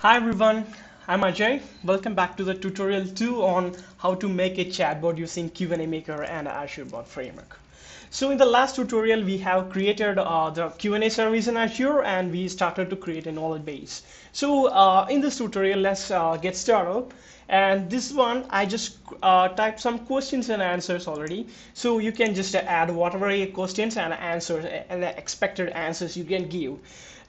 Hi everyone, I'm Ajay. Welcome back to the tutorial 2 on how to make a chatbot using QnA Maker and Azure Bot Framework. So in the last tutorial, we have created the QnA service in Azure and we started to create a knowledge base. So in this tutorial, let's get started. And this one, I just typed some questions and answers already. So you can just add whatever questions and answers and the expected answers you can give.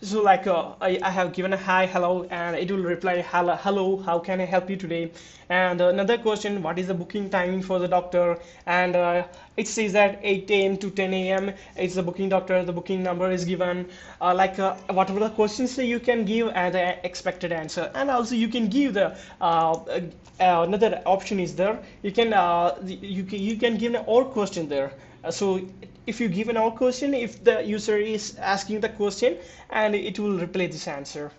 So like I have given a hi, hello, and it will reply hello, hello, how can I help you today? And another question, what is the booking timing for the doctor? And it says that 8 a.m. to 10 a.m. is the booking doctor, the booking number is given, whatever the questions that you can give and the expected answer. And also you can give the another option is there. You can give an all question there. So if you give an all question, if the user is asking the question, and it will replay this answer.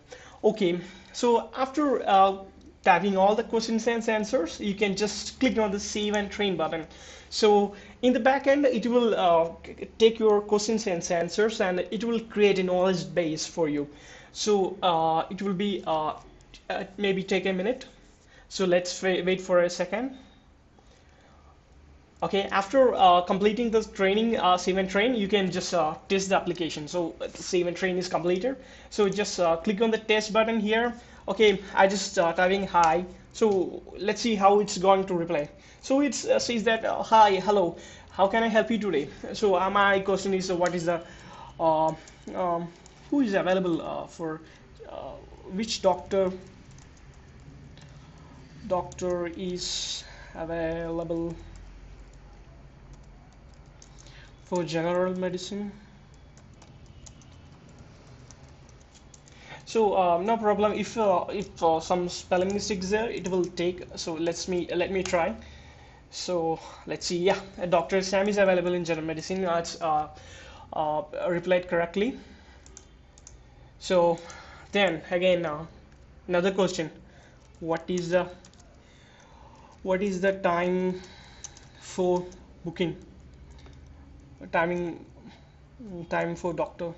Okay, so after typing all the questions and answers, you can just click on the save and train button. So in the backend, it will take your questions and answers and it will create a knowledge base for you. So it will be maybe take a minute. So let's wait for a second. Okay, after completing the training, save and train, you can just test the application. So the save and train is completed. So just click on the test button here. Okay, I just typing hi. So let's see how it's going to reply. So it says that hi, hello, how can I help you today? So my question is what is the who is available for which doctor is available for general medicine. So no problem if some spelling mistakes there, it will take. So let me try. So let's see. Yeah, Dr. Sam is available in general medicine. It's replied correctly. So then again, another question: what is the time for booking? Time for doctor.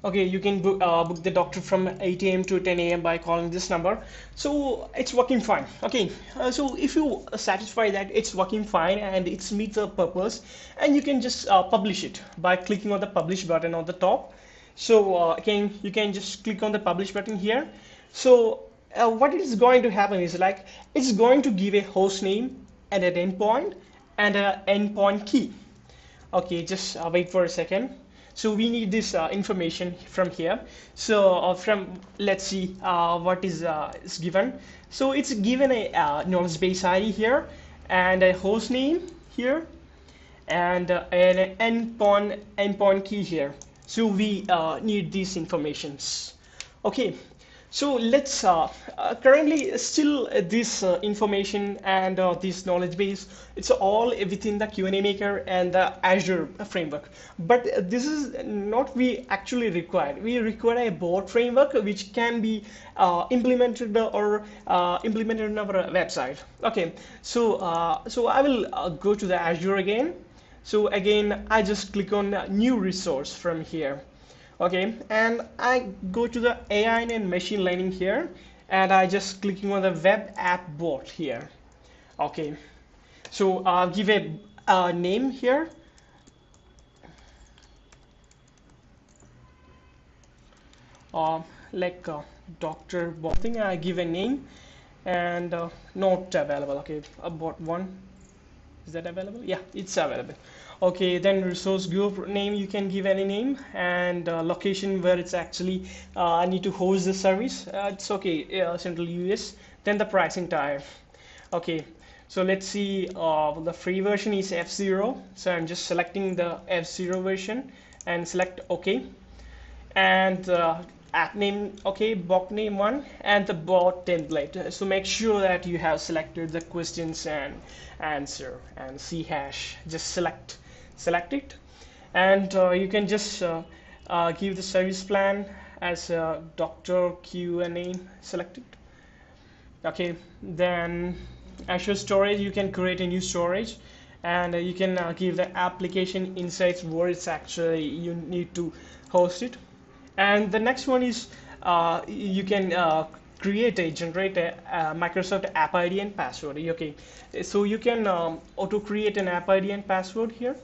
Okay, you can book the doctor from 8 a.m. to 10 a.m. by calling this number. So it's working fine. Okay, so if you satisfy that it's working fine and it's meets the purpose, and you can just publish it by clicking on the publish button on the top. So again, you can just click on the publish button here. So what is going to happen is like it's going to give a host name and an endpoint and an endpoint key. Okay, just wait for a second. So we need this information from here. So let's see what is given. So it's given a knowledge base ID here and a host name here and an endpoint key here. So we need these informations. Okay. So let's currently still this information and this knowledge base, it's all within the QnA Maker and the Azure framework. But this is not we actually required. We require a bot framework which can be implemented or implemented on our website. Okay, so so I will go to the Azure again. So again, I just click on new resource from here. Okay, and I go to the AI and machine learning here, and I just clicking on the web app bot here. Okay, so give a name here. Like Dr. Bot thing, I give a name and not available. Okay, bot one. Is that available? Yeah, it's available. Okay, then resource group name, you can give any name, and location where it's actually I need to host the service. It's okay, Central US. Then the pricing type. Okay, so let's see. The free version is F0, so I'm just selecting the F0 version and select OK. And app name, okay, bot name 1, and the bot template. So make sure that you have selected the questions and answer and C hash. Just select it, and you can just give the service plan as Dr. QnA selected. Okay, then Azure storage, you can create a new storage, and you can give the application insights where it's actually you need to host it. And the next one is you can generate a Microsoft app ID and password. Okay, so you can auto create an app ID and password here,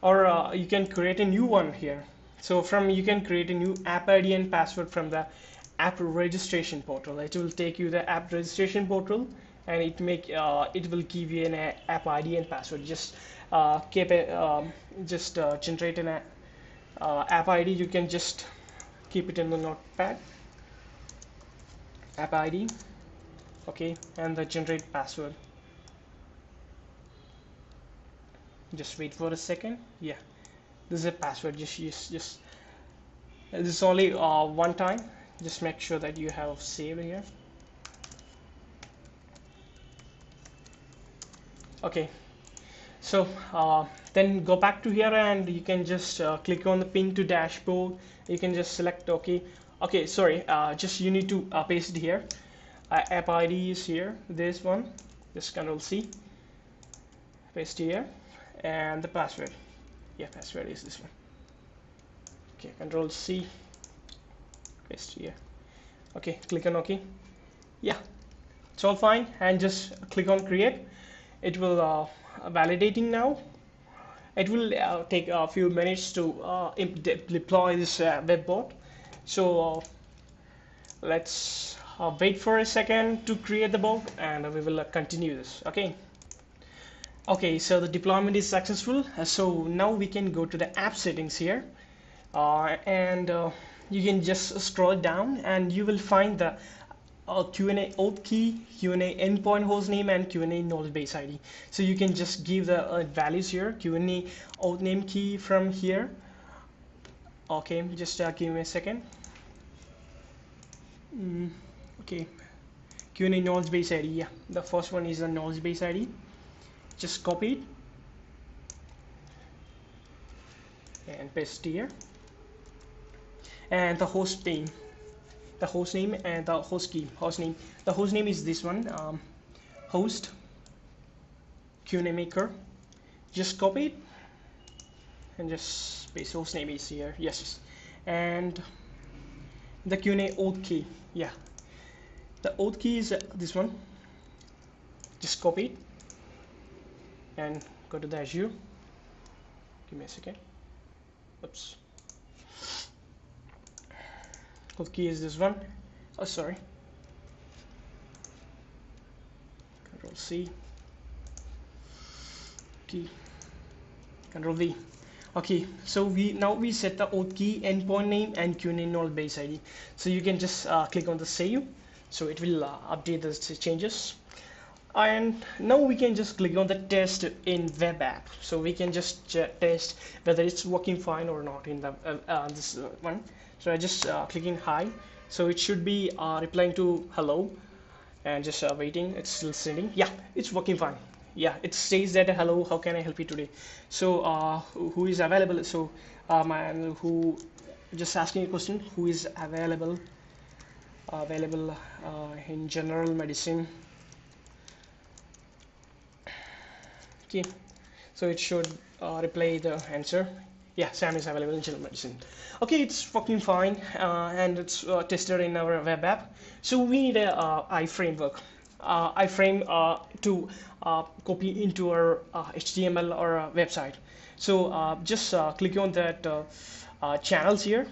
or you can create a new one here. So from you can create a new app ID and password from the app registration portal. It will take you the app registration portal, and it will give you an app ID and password. Just keep a generate an app ID. You can just keep it in the notepad, app ID, okay, and the generate password. Just wait for a second. Yeah, this is a password. Just this is only one time. Just make sure that you have saved here. Okay, so then go back to here, and you can just click on the pin to dashboard. You can just select OK. Okay, sorry, just you need to paste it here. App ID is here, this one. Just Control C, paste here, and the password. Yeah, password is this one. Okay, Control C, paste here. Okay, click on OK. Yeah, it's all fine, and just click on create. It will validating now. It will take a few minutes to deploy this web bot. So let's wait for a second to create the bot, and we will continue this. Okay, so the deployment is successful. So now we can go to the app settings here, and you can just scroll down, and you will find the QnAauth key, QnAendpointhostname, and QnAknowlegebaseid. So you can just give the values here, QnAauth name key from here. Okay, just give me a second. Okay, QnAknowlegebaseid. Yeah, the first one is the knowlegebaseid. Just copy it and paste here. And the host name. The host name and the host key. The host name is this one, host QnA maker. Just copy it and just paste. Host name is here. Yes, and the QnAauth key. Yeah, the auth key is this one. Just copy it and go to the Azure. Give me a second. Oops. Auth key is this one. Oh, sorry. Control C. Key. Control V. Okay, so we set the auth key, endpoint name, and QnAauth So you can just click on the save. So it will update the changes. And now we can just click on the test in web app. So we can just test whether it's working fine or not in the this one. So I just clicking hi. So it should be replying to hello, and just waiting. It's still sending. Yeah, it's working fine. Yeah, it says that hello, how can I help you today? So who is available? So man who just asking a question, who is available in general medicine. Okay, so it should reply the answer. Yeah, Sam is available in general medicine. Okay, it's working fine, and it's tested in our web app. So we need a iframe to copy into our HTML or website. So just click on that channels here.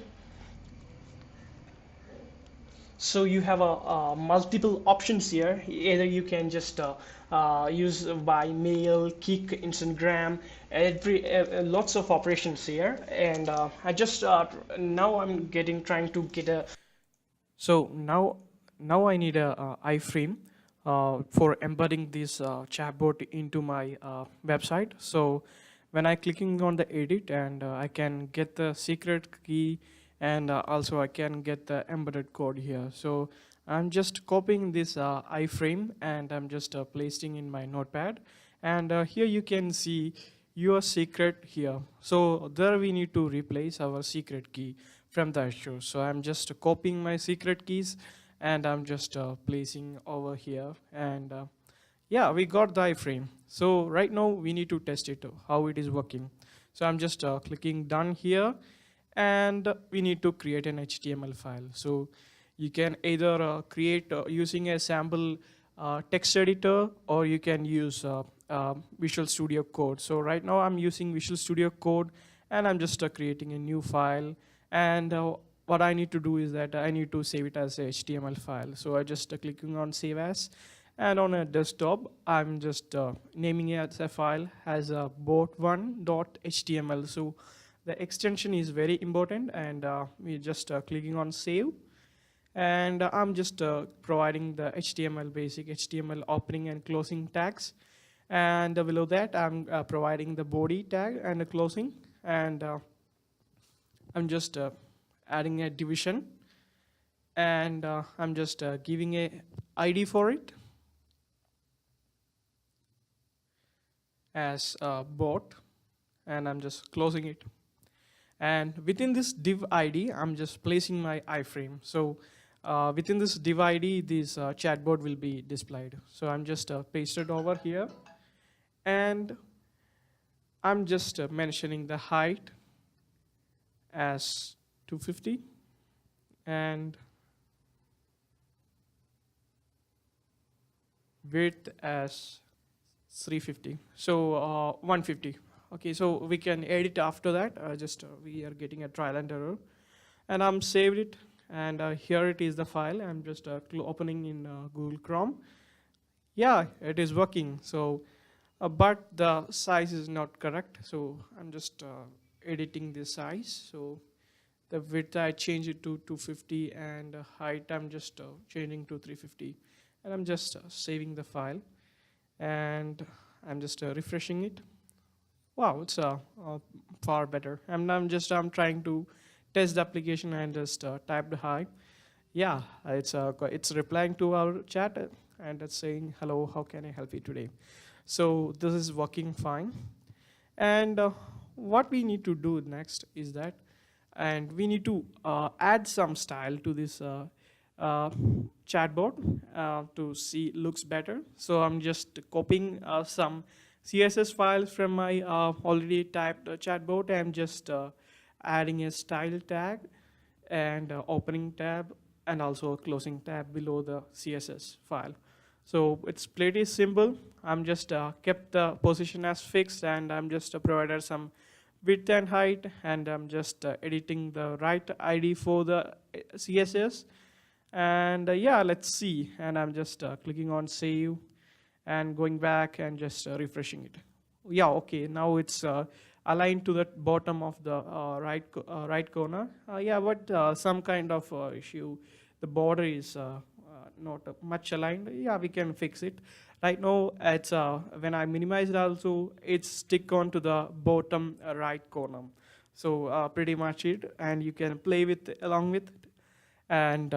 So you have a multiple options here. Either you can just use by mail, Kik, Instagram, lots of operations here. And I just now I'm trying to get a. So now I need a iframe for embedding this chatbot into my website. So when I clicking on the edit, and I can get the secret key, and also I can get the embedded code here. So I'm just copying this iframe, and I'm just placing in my notepad, and here you can see your secret here. So there we need to replace our secret key from the Azure. So I'm just copying my secret keys, and I'm just placing over here, and yeah, we got the iframe. So right now we need to test it, how it is working. So I'm just clicking done here, and we need to create an HTML file. So you can either create using a sample text editor, or you can use Visual Studio Code. So right now I'm using Visual Studio Code, and I'm just creating a new file. And what I need to do is that I need to save it as a HTML file. So I just clicking on Save As, and on a desktop I'm just naming it as a file as a bot1.html. So the extension is very important, and we're just clicking on Save, and I'm just providing the HTML, basic HTML opening and closing tags, and below that I'm providing the body tag and the closing, and I'm just adding a division, and I'm just giving a ID for it as bot, and I'm just closing it. And within this div ID, I'm just placing my iframe. So within this div ID, this chatbot will be displayed. So I'm just pasted over here, and I'm just mentioning the height as 250 and width as 350. So 150. Okay, so we can edit after that. We are getting a trial and error, and I'm saved it, and here it is the file. I'm just opening in Google Chrome. Yeah, it is working. So but the size is not correct, so I'm just editing the size. So the width I change it to 250, and height I'm just changing to 350, and I'm just saving the file, and I'm just refreshing it. Wow, it's far better. I'm trying to test the application, and just typed hi. Yeah, it's replying to our chat, and it's saying hello. How can I help you today? So this is working fine. And what we need to do next is that, and we need to add some style to this chatbot to see looks better. So I'm just copying some CSS files from my already typed chatbot. I'm just adding a style tag and opening tab, and also a closing tab below the CSS file. So it's pretty simple. I'm just kept the position as fixed, and I'm just provided some width and height, and I'm just editing the right ID for the CSS. And yeah, let's see. And I'm just clicking on save and going back and just refreshing it. Yeah, okay, now it's aligned to the bottom of the right corner. Yeah, but some kind of issue. The border is not much aligned. Yeah, we can fix it. Right now, it's when I minimize it also, it's stick on to the bottom right corner. So pretty much it, and you can play with along with it, and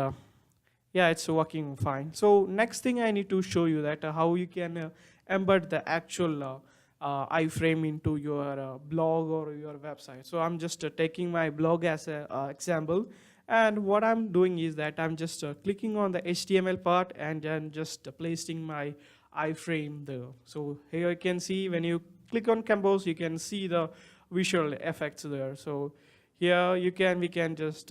yeah, it's working fine. So next thing I need to show you that how you can embed the actual iframe into your blog or your website. So I'm just taking my blog as an example, and what I'm doing is that I'm just clicking on the HTML part, and then just placing my iframe there. So here you can see when you click on compose, you can see the visual effects there. So here we can just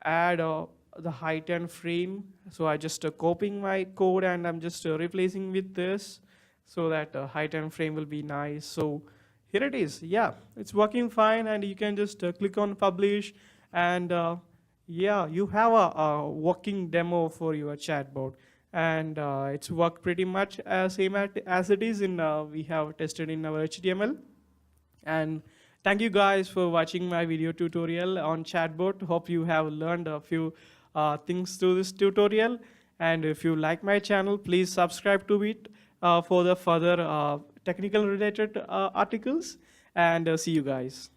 add the height and frame. So I just copying my code, and I'm just replacing with this, so that height and frame will be nice. So here it is. Yeah, it's working fine, and you can just click on publish, and yeah, you have a working demo for your chatbot, and it's worked pretty much same as it is in we have tested in our HTML. And thank you guys for watching my video tutorial on chatbot. Hope you have learned a few things through this tutorial. And if you like my channel, please subscribe to it for the further technical related articles. And see you guys.